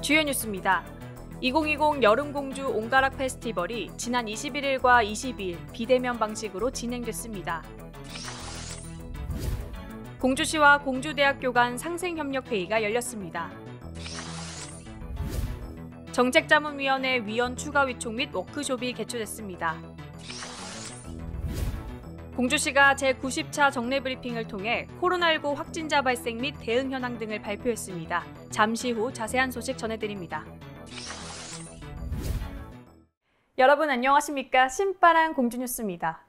주요 뉴스입니다. 2020 여름공주 옹가락 페스티벌이 지난 21일과 22일 비대면 방식으로 진행됐습니다. 공주시와 공주대학교 간 상생협력회의가 열렸습니다. 정책자문위원회 위원 추가 위촉 및 워크숍이 개최됐습니다. 공주시가 제90차 정례 브리핑을 통해 코로나19 확진자 발생 및 대응 현황 등을 발표했습니다. 잠시 후 자세한 소식 전해드립니다. 여러분 안녕하십니까? 신바람 공주뉴스입니다.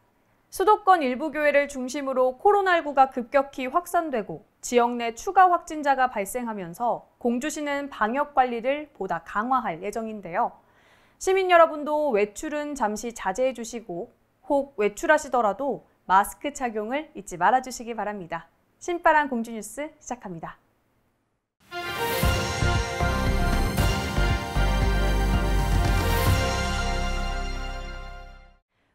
수도권 일부 교회를 중심으로 코로나19가 급격히 확산되고 지역 내 추가 확진자가 발생하면서 공주시는 방역 관리를 보다 강화할 예정인데요. 시민 여러분도 외출은 잠시 자제해 주시고 혹 외출하시더라도 마스크 착용을 잊지 말아주시기 바랍니다. 신바람 공주뉴스 시작합니다.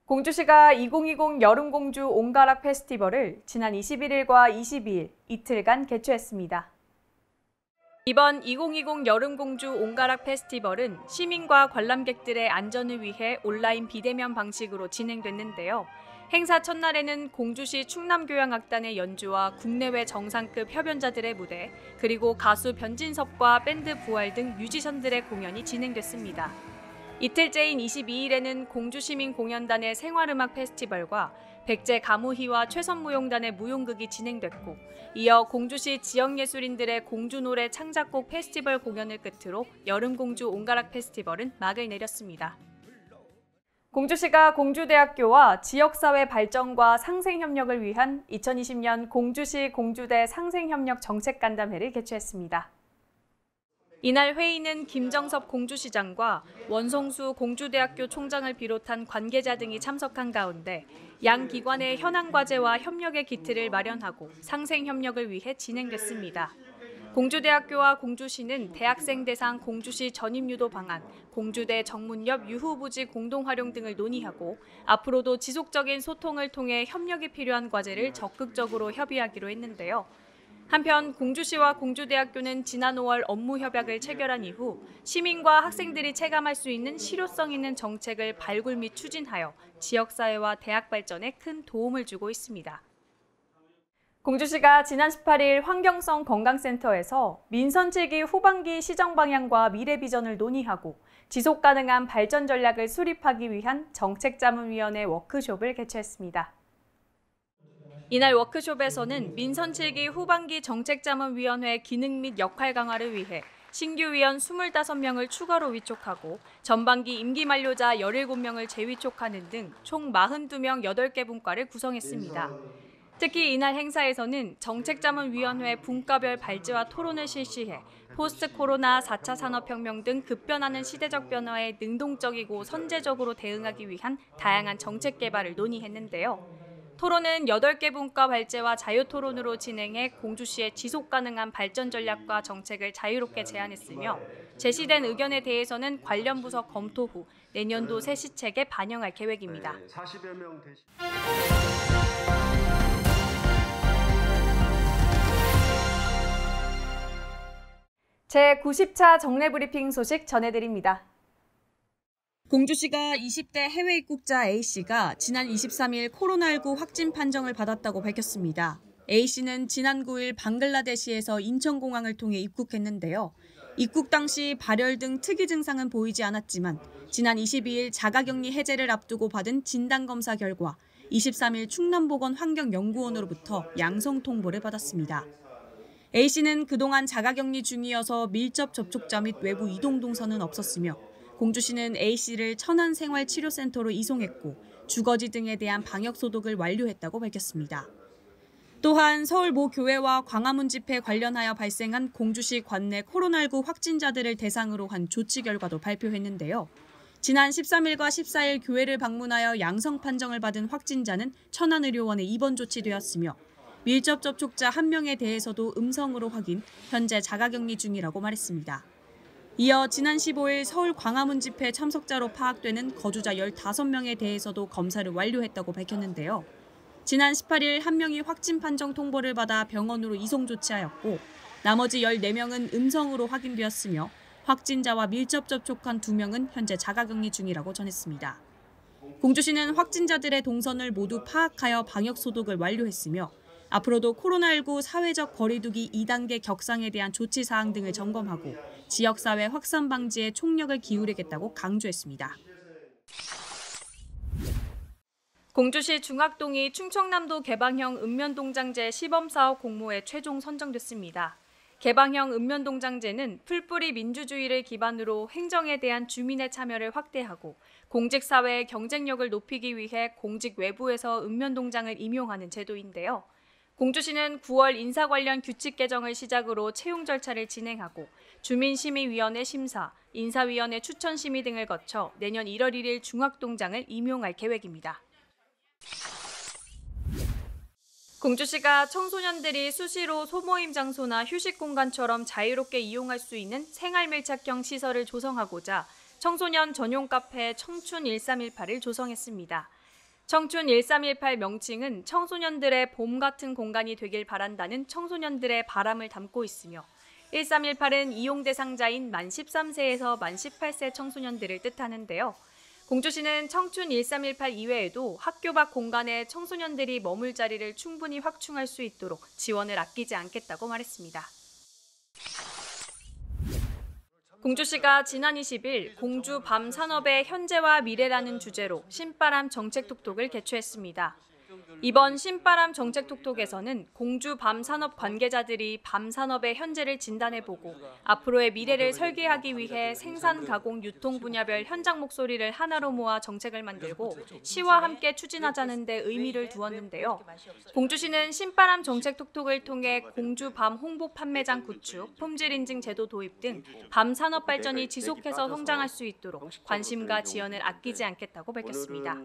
공주시가 2020 여름공주 옹가락 페스티벌을 지난 21일과 22일 이틀간 개최했습니다. 이번 2020 여름공주 옹가락 페스티벌은 시민과 관람객들의 안전을 위해 온라인 비대면 방식으로 진행됐는데요. 행사 첫날에는 공주시 충남교향악단의 연주와 국내외 정상급 협연자들의 무대, 그리고 가수 변진섭과 밴드 부활 등 뮤지션들의 공연이 진행됐습니다. 이틀째인 22일에는 공주시민공연단의 생활음악 페스티벌과 백제 가무희와 최선무용단의 무용극이 진행됐고, 이어 공주시 지역예술인들의 공주노래 창작곡 페스티벌 공연을 끝으로 여름공주 옹가락 페스티벌은 막을 내렸습니다. 공주시가 공주대학교와 지역사회 발전과 상생협력을 위한 2020년 공주시 공주대 상생협력 정책간담회를 개최했습니다. 이날 회의는 김정섭 공주시장과 원성수 공주대학교 총장을 비롯한 관계자 등이 참석한 가운데 양 기관의 현안 과제와 협력의 기틀을 마련하고 상생협력을 위해 진행됐습니다. 공주대학교와 공주시는 대학생 대상 공주시 전입유도 방안, 공주대 정문옆 유후부지 공동활용 등을 논의하고 앞으로도 지속적인 소통을 통해 협력이 필요한 과제를 적극적으로 협의하기로 했는데요. 한편 공주시와 공주대학교는 지난 5월 업무 협약을 체결한 이후 시민과 학생들이 체감할 수 있는 실효성 있는 정책을 발굴 및 추진하여 지역사회와 대학 발전에 큰 도움을 주고 있습니다. 공주시가 지난 18일 환경성 건강센터에서 민선 7기 후반기 시정 방향과 미래 비전을 논의하고 지속 가능한 발전 전략을 수립하기 위한 정책자문위원회 워크숍을 개최했습니다. 이날 워크숍에서는 민선 7기 후반기 정책자문위원회 기능 및 역할 강화를 위해 신규 위원 25명을 추가로 위촉하고 전반기 임기 만료자 17명을 재위촉하는 등 총 42명 8개 분과를 구성했습니다. 특히 이날 행사에서는 정책자문위원회 분과별 발제와 토론을 실시해 포스트 코로나 4차 산업혁명 등 급변하는 시대적 변화에 능동적이고 선제적으로 대응하기 위한 다양한 정책 개발을 논의했는데요. 토론은 8개 분과 발제와 자유토론으로 진행해 공주시의 지속가능한 발전 전략과 정책을 자유롭게 제안했으며 제시된 의견에 대해서는 관련 부서 검토 후 내년도 새 시책에 반영할 계획입니다. 제90차 정례 브리핑 소식 전해드립니다. 공주시가 20대 해외 입국자 A씨가 지난 23일 코로나19 확진 판정을 받았다고 밝혔습니다. A씨는 지난 9일 방글라데시에서 인천공항을 통해 입국했는데요. 입국 당시 발열 등 특이 증상은 보이지 않았지만 지난 22일 자가격리 해제를 앞두고 받은 진단검사 결과 23일 충남보건환경연구원으로부터 양성 통보를 받았습니다. A씨는 그동안 자가격리 중이어서 밀접 접촉자 및 외부 이동 동선은 없었으며 공주시는 A씨를 천안생활치료센터로 이송했고 주거지 등에 대한 방역 소독을 완료했다고 밝혔습니다. 또한 서울 모 교회와 광화문 집회 관련하여 발생한 공주시 관내 코로나19 확진자들을 대상으로 한 조치 결과도 발표했는데요. 지난 13일과 14일 교회를 방문하여 양성 판정을 받은 확진자는 천안의료원에 입원 조치되었으며 밀접 접촉자 1명에 대해서도 음성으로 확인, 현재 자가격리 중이라고 말했습니다. 이어 지난 15일 서울 광화문 집회 참석자로 파악되는 거주자 15명에 대해서도 검사를 완료했다고 밝혔는데요. 지난 18일 1명이 확진 판정 통보를 받아 병원으로 이송 조치하였고 나머지 14명은 음성으로 확인되었으며 확진자와 밀접 접촉한 2명은 현재 자가격리 중이라고 전했습니다. 공주시는 확진자들의 동선을 모두 파악하여 방역 소독을 완료했으며 앞으로도 코로나19 사회적 거리두기 2단계 격상에 대한 조치 사항 등을 점검하고 지역사회 확산 방지에 총력을 기울이겠다고 강조했습니다. 공주시 중학동이 충청남도 개방형 읍면동장제 시범사업 공모에 최종 선정됐습니다. 개방형 읍면동장제는 풀뿌리 민주주의를 기반으로 행정에 대한 주민의 참여를 확대하고 공직사회의 경쟁력을 높이기 위해 공직 외부에서 읍면동장을 임용하는 제도인데요. 공주시는 9월 인사 관련 규칙 개정을 시작으로 채용 절차를 진행하고 주민심의위원회 심사, 인사위원회 추천 심의 등을 거쳐 내년 1월 1일 중학동장을 임용할 계획입니다. 공주시가 청소년들이 수시로 소모임 장소나 휴식 공간처럼 자유롭게 이용할 수 있는 생활밀착형 시설을 조성하고자 청소년 전용 카페 청춘1318을 조성했습니다. 청춘1318 명칭은 청소년들의 봄 같은 공간이 되길 바란다는 청소년들의 바람을 담고 있으며 1318은 이용 대상자인 만 13세에서 만 18세 청소년들을 뜻하는데요. 공주시는 청춘1318 이외에도 학교 밖 공간에 청소년들이 머물 자리를 충분히 확충할 수 있도록 지원을 아끼지 않겠다고 말했습니다. 공주시가 지난 20일 공주 밤 산업의 현재와 미래라는 주제로 신바람 정책톡톡을 개최했습니다. 이번 신바람 정책톡톡에서는 공주 밤 산업 관계자들이 밤 산업의 현재를 진단해보고 앞으로의 미래를 설계하기 위해 생산, 가공, 유통 분야별 현장 목소리를 하나로 모아 정책을 만들고 시와 함께 추진하자는 데 의미를 두었는데요. 공주시는 신바람 정책톡톡을 통해 공주 밤 홍보 판매장 구축, 품질 인증 제도 도입 등 밤 산업 발전이 지속해서 성장할 수 있도록 관심과 지원을 아끼지 않겠다고 밝혔습니다.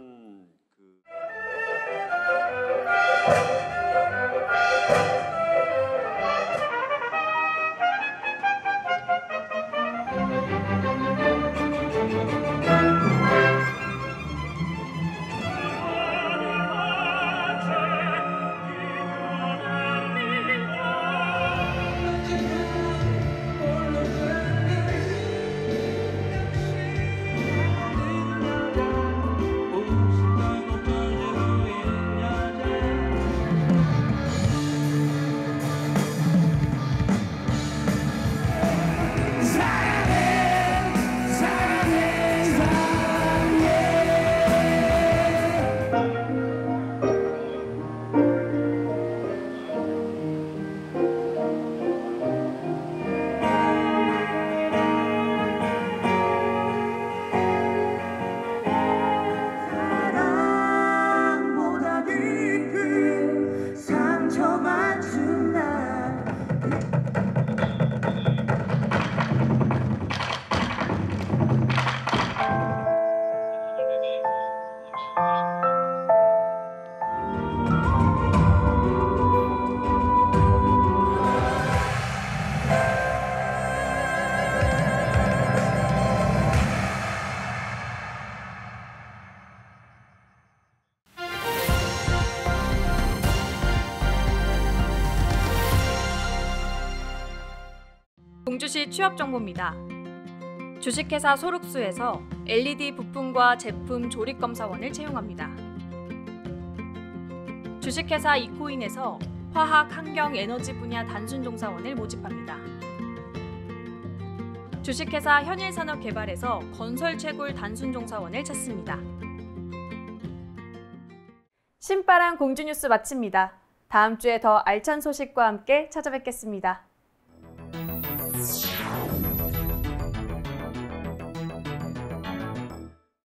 공주시 취업 정보입니다. 주식회사 소룩수에서 LED 부품과 제품 조립검사원을 채용합니다. 주식회사 이코인에서 화학, 환경, 에너지 분야 단순종사원을 모집합니다. 주식회사 현일산업개발에서 건설채굴 단순종사원을 찾습니다. 신바람 공주뉴스 마칩니다. 다음 주에 더 알찬 소식과 함께 찾아뵙겠습니다.